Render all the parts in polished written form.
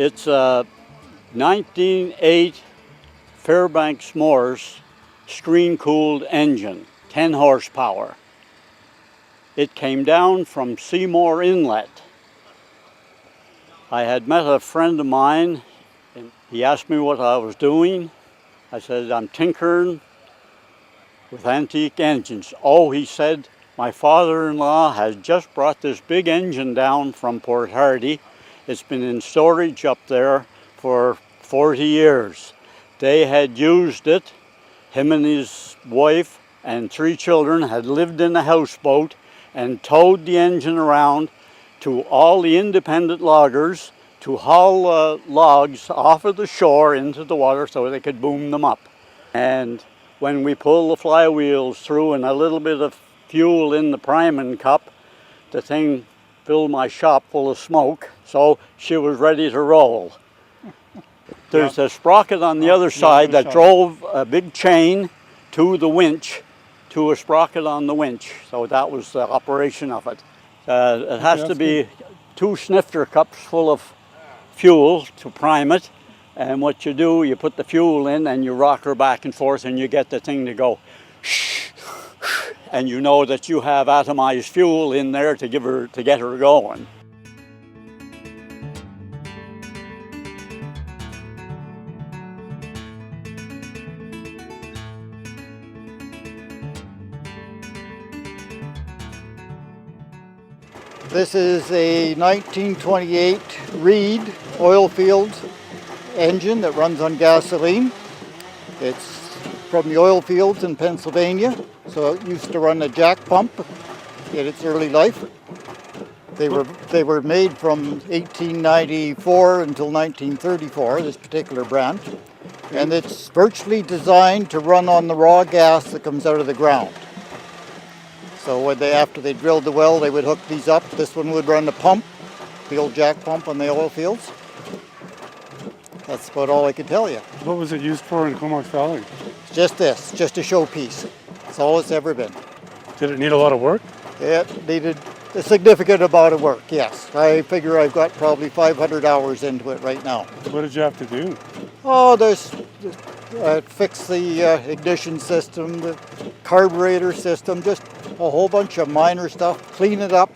It's a 1908 Fairbanks Morse screen-cooled engine, 10 horsepower. It came down from Seymour Inlet. I had met a friend of mine, and he asked me what I was doing. I said, I'm tinkering with antique engines. Oh, he said, my father-in-law has just brought this big engine down from Port Hardy. It's been in storage up there for 40 years. They had used it. Him and his wife and 3 children had lived in a houseboat and towed the engine around to all the independent loggers to haul logs off of the shore into the water so they could boom them up. And when we pulled the flywheels through and a little bit of fuel in the priming cup, the thing filled my shop full of smoke, so she was ready to roll. There's a sprocket on the other side that drove a big chain to the winch, to a sprocket on the winch. So that was the operation of it. It has to be 2 snifter cups full of fuel to prime it. And what you do, you put the fuel in and you rock her back and forth and you get the thing to go shh, shh, and you know that you have atomized fuel in there to get her going. This is a 1928 Reed Oilfields engine that runs on gasoline. It's from the Oilfields in Pennsylvania, so it used to run a jack pump in its early life. They were made from 1894 until 1934, this particular brand, and it's virtually designed to run on the raw gas that comes out of the ground. So after they drilled the well, they would hook these up. This one would run the pump, the old jack pump on the oil fields. That's about all I could tell you. What was it used for in Comox Valley? Just this, just a showpiece. That's all it's ever been. Did it need a lot of work? It needed a significant amount of work, yes. I figure I've got probably 500 hours into it right now. What did you have to do? Oh, fix the ignition system, the carburetor system, just a whole bunch of minor stuff. Clean it up,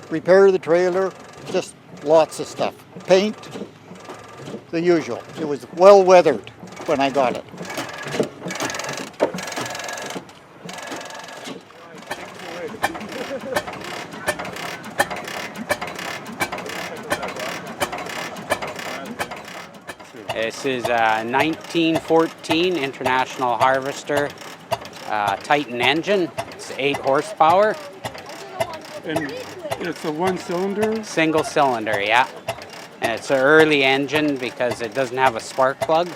repair the trailer, just lots of stuff. Paint, the usual. It was well weathered when I got it. This is a 1914 International Harvester Titan engine. It's 8 horsepower. And it's a 1-cylinder? Single cylinder, yeah. And it's an early engine because it doesn't have a spark plug.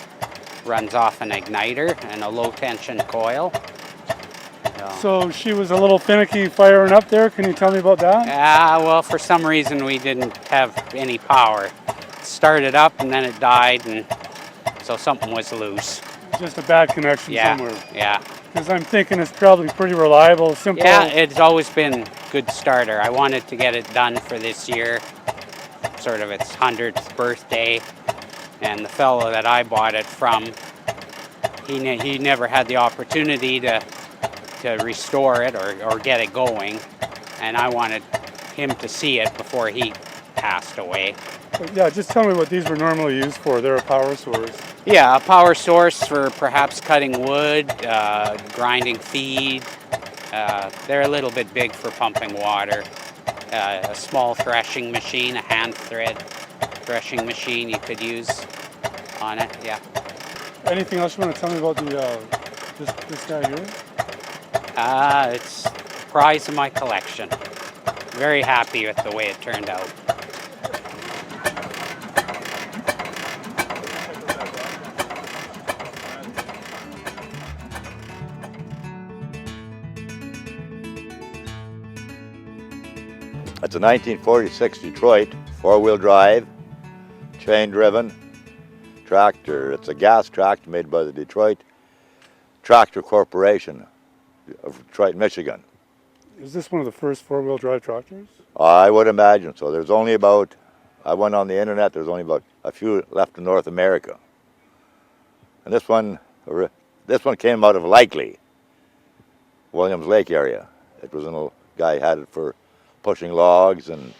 Runs off an igniter and a low tension coil. So she was a little finicky firing up there. Can you tell me about that? Yeah, well, for some reason we didn't have any power. It started up and then it died, and so something was loose. Just a bad connection somewhere. Yeah. Because I'm thinking it's probably pretty reliable, simple. Yeah, it's always been a good starter. I wanted to get it done for this year, sort of its 100th birthday. And the fellow that I bought it from, he never had the opportunity to restore it or get it going. And I wanted him to see it before he passed away. Yeah, just tell me what these were normally used for. They're a power source. Yeah, a power source for perhaps cutting wood, grinding feed. They're a little bit big for pumping water. A small threshing machine, a hand thread threshing machine you could use on it, yeah. Anything else you want to tell me about this guy here? It's the prize of my collection. Very happy with the way it turned out. It's a 1946 Detroit 4-wheel drive, chain-driven tractor. It's a gas tractor made by the Detroit Tractor Corporation of Detroit, Michigan. Is this one of the first 4-wheel drive tractors? I would imagine so. There's only about, I went on the internet, there's only about a few left in North America. And this one came out of Likely, Williams Lake area. It was a guy had it for pushing logs and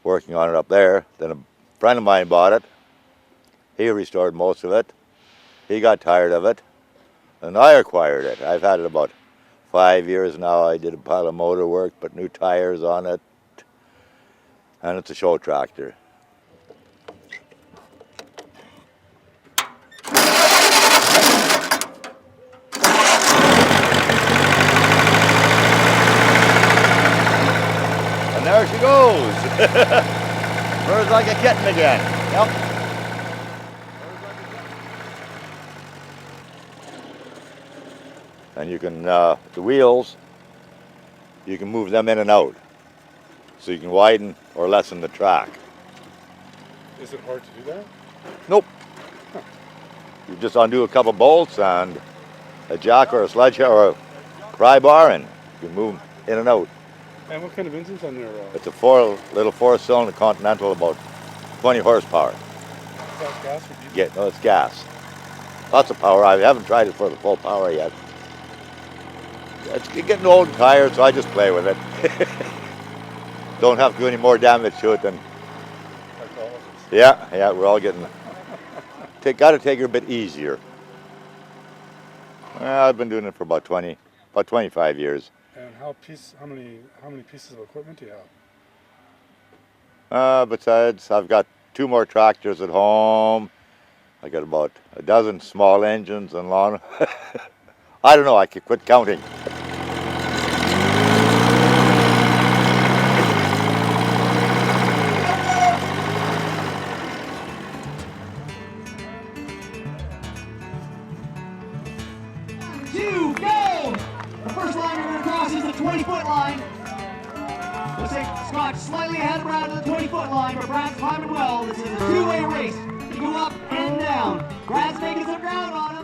working on it up there. Then a friend of mine bought it. He restored most of it. He got tired of it, and I acquired it. I've had it about 5 years now. I did a pile of motor work, put new tires on it, and it's a show tractor. And there she goes. Purrs like a kitten again. Yep. And you can, the wheels, you can move them in and out. So you can widen or lessen the track. Is it hard to do that? Nope. You just undo a couple bolts and a jack or a sledgehammer or a pry bar, and you can move them in and out. And what kind of engine's on there? It's a little four-cylinder Continental, about 20 horsepower. Is that gas or diesel? Yeah, no, it's gas. Lots of power. I haven't tried it for the full power yet. It's getting old and tired, so I just play with it. Don't have to do any more damage to it than. Like all of us. Yeah, we're all getting. Got to take it a bit easier. Well, I've been doing it for about 25 years. And how many pieces of equipment do you have? Besides, I've got 2 more tractors at home. I got about a dozen small engines and lawn. I don't know. I could quit counting. Two, go! The first line we're going to cross is the 20-foot line. We'll take Scott slightly ahead around to the 20-foot line, but Brad's climbing well. This is a two-way race. You go up and down. Brad's making some ground on it.